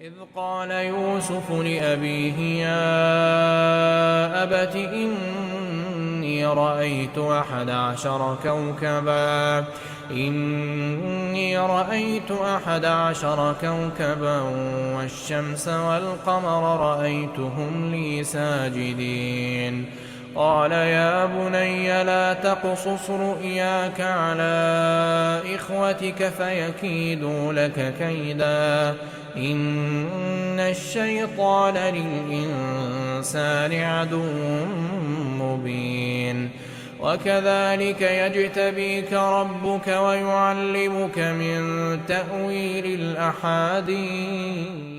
إذ قال يوسف لأبيه يا أبت إني رأيت 11 كوكبا والشمس والقمر رأيتهم لي ساجدين. قال يا بني لا تقصص رؤياك على إخوتك فيكيدوا لك كيدا إن الشيطان للإنسان عدو مبين. وكذلك يجتبيك ربك ويعلمك من تأويل الأحاديث